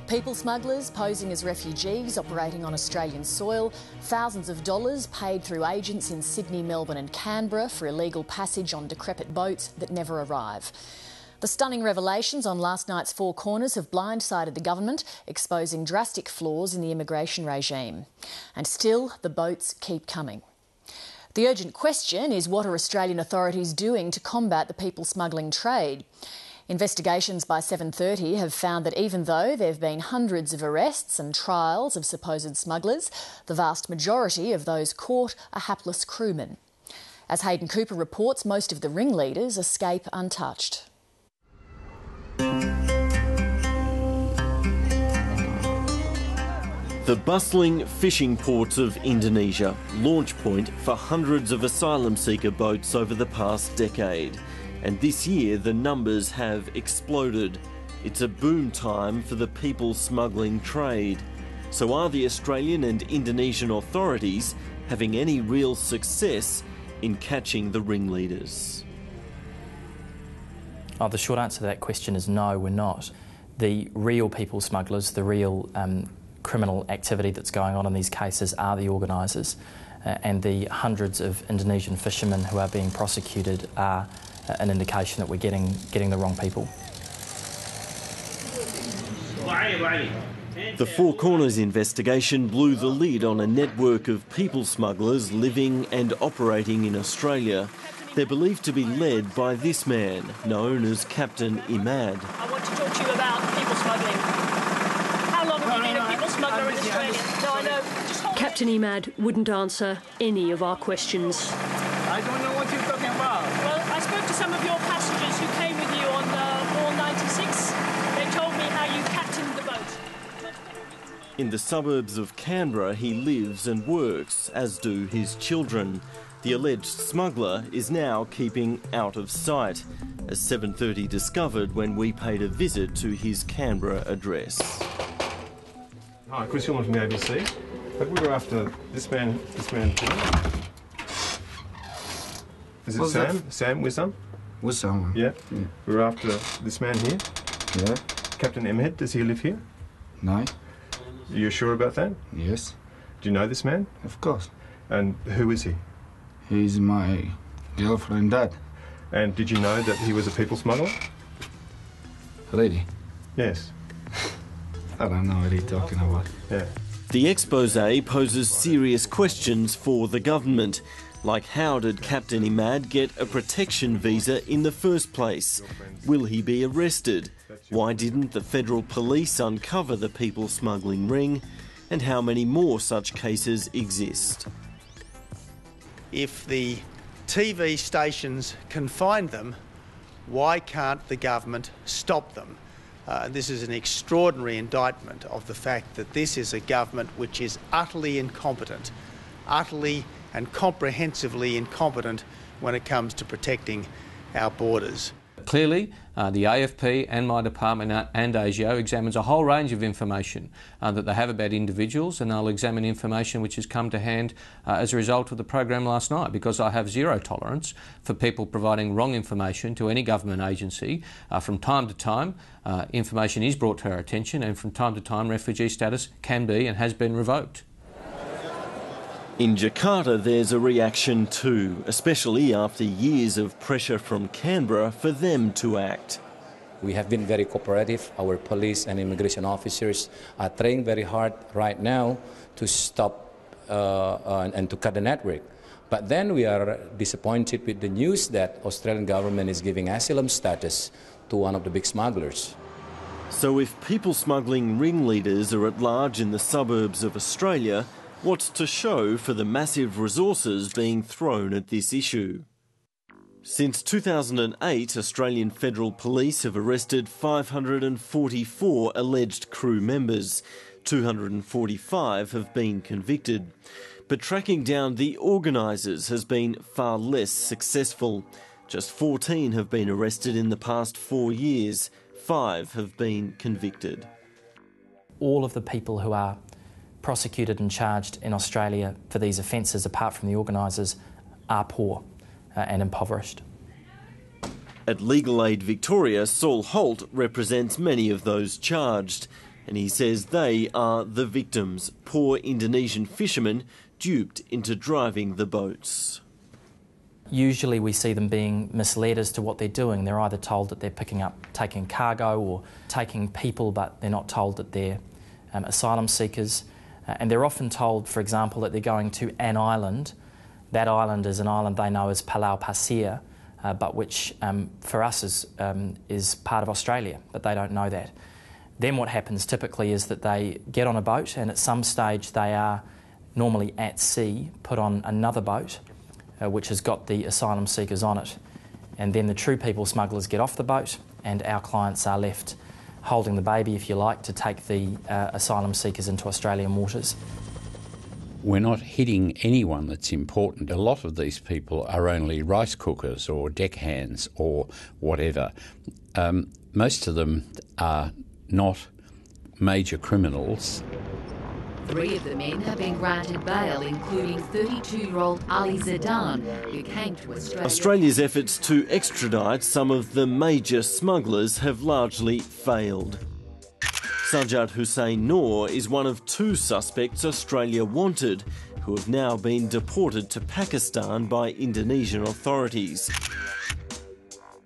People smugglers posing as refugees operating on Australian soil, thousands of dollars paid through agents in Sydney, Melbourne and Canberra for illegal passage on decrepit boats that never arrive. The stunning revelations on last night's Four Corners have blindsided the government, exposing drastic flaws in the immigration regime. And still, the boats keep coming. The urgent question is, what are Australian authorities doing to combat the people smuggling trade? Investigations by 7:30 have found that even though there have been hundreds of arrests and trials of supposed smugglers, the vast majority of those caught are hapless crewmen. As Hayden Cooper reports, most of the ringleaders escape untouched. The bustling fishing ports of Indonesia, launch point for hundreds of asylum seeker boats over the past decade. And this year the numbers have exploded. It's a boom time for the people smuggling trade. So are the Australian and Indonesian authorities having any real success in catching the ringleaders? The short answer to that question is no, we're not. The real people smugglers, the real criminal activity that's going on in these cases are the organisers, and the hundreds of Indonesian fishermen who are being prosecuted are an indication that we're getting the wrong people. The Four Corners investigation blew the lid on a network of people smugglers living and operating in Australia. They're believed to be led by this man, known as Captain Imad. I want to talk to you about people smuggling. How long have you been a people smuggler in Australia? No, I know. Just hold Captain Imad wouldn't answer any of our questions. I don't know what you're talking about. Well, I spoke to some of your passengers who came with you on Ball 96. They told me how you captained the boat. In the suburbs of Canberra, he lives and works, as do his children. The alleged smuggler is now keeping out of sight, as 7:30 discovered when we paid a visit to his Canberra address. Hi, Chris Hillman from the ABC. But we were after this man too. Is it Sam? That? Sam Wissam? Wissam. Yeah. We're after this man here. Yeah. Captain Emhead, does he live here? No. Are you sure about that? Yes. Do you know this man? Of course. And who is he? He's my girlfriend dad. And did you know that he was a people smuggler? Really? Yes. I don't know what he's talking about. Yeah. The exposé poses serious questions for the government, like how did Captain Imad get a protection visa in the first place? Will he be arrested? Why didn't the federal police uncover the people smuggling ring? And how many more such cases exist? If the TV stations can find them, why can't the government stop them? This is an extraordinary indictment of the fact that this is a government which is utterly incompetent, utterly and comprehensively incompetent when it comes to protecting our borders. Clearly, the AFP and my department and ASIO examines a whole range of information that they have about individuals, and they'll examine information which has come to hand as a result of the program last night, because I have zero tolerance for people providing wrong information to any government agency. From time to time, information is brought to our attention, and from time to time refugee status can be and has been revoked. In Jakarta, there's a reaction too, especially after years of pressure from Canberra for them to act. We have been very cooperative. Our police and immigration officers are trying very hard right now to stop and to cut the network. But then we are disappointed with the news that Australian government is giving asylum status to one of the big smugglers. So if people smuggling ringleaders are at large in the suburbs of Australia, what's to show for the massive resources being thrown at this issue? Since 2008, Australian Federal Police have arrested 544 alleged crew members. 245 have been convicted. But tracking down the organisers has been far less successful. Just 14 have been arrested in the past 4 years. 5 have been convicted. All of the people who are prosecuted and charged in Australia for these offences, apart from the organisers, are poor and impoverished. At Legal Aid Victoria, Saul Holt represents many of those charged, and he says they are the victims, poor Indonesian fishermen duped into driving the boats. Usually we see them being misled as to what they're doing. They're either told that they're taking cargo or taking people, but they're not told that they're asylum seekers. And they're often told, for example, that they're going to an island. That island is an island they know as Palau Pasir, but which for us is part of Australia, but they don't know that. Then what happens typically is that they get on a boat, and at some stage they are normally at sea, put on another boat, which has got the asylum seekers on it. And then the true people smugglers get off the boat, and our clients are left holding the baby, if you like, to take the asylum seekers into Australian waters. We're not hitting anyone that's important. A lot of these people are only rice cookers or deckhands or whatever. Most of them are not major criminals. 3 of the men have been granted bail, including 32-year-old Ali Zidane, who came to Australia. Australia's efforts to extradite some of the major smugglers have largely failed. Sajjad Hussein Noor is one of 2 suspects Australia wanted, who have now been deported to Pakistan by Indonesian authorities.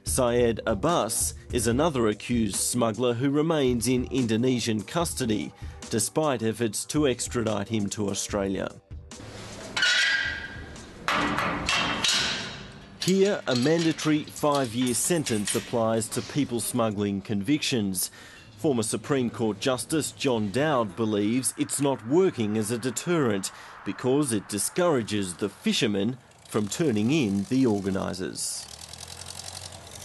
Syed Abbas is another accused smuggler who remains in Indonesian custody, despite efforts to extradite him to Australia. Here, a mandatory 5-year sentence applies to people smuggling convictions. Former Supreme Court Justice John Dowd believes it's not working as a deterrent because it discourages the fishermen from turning in the organisers.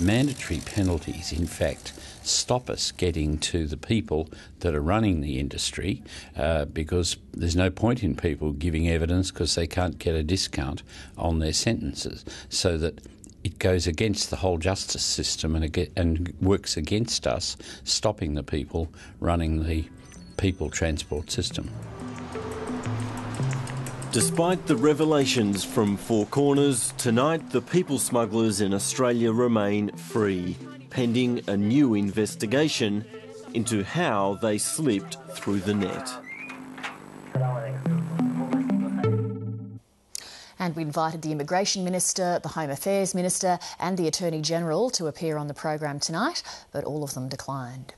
Mandatory penalties, in fact, stop us getting to the people that are running the industry because there's no point in people giving evidence because they can't get a discount on their sentences. So that it goes against the whole justice system and works against us, stopping the people running the people transport system. Despite the revelations from Four Corners, tonight the people smugglers in Australia remain free, pending a new investigation into how they slipped through the net. And we invited the Immigration Minister, the Home Affairs Minister and the Attorney General to appear on the program tonight, but all of them declined.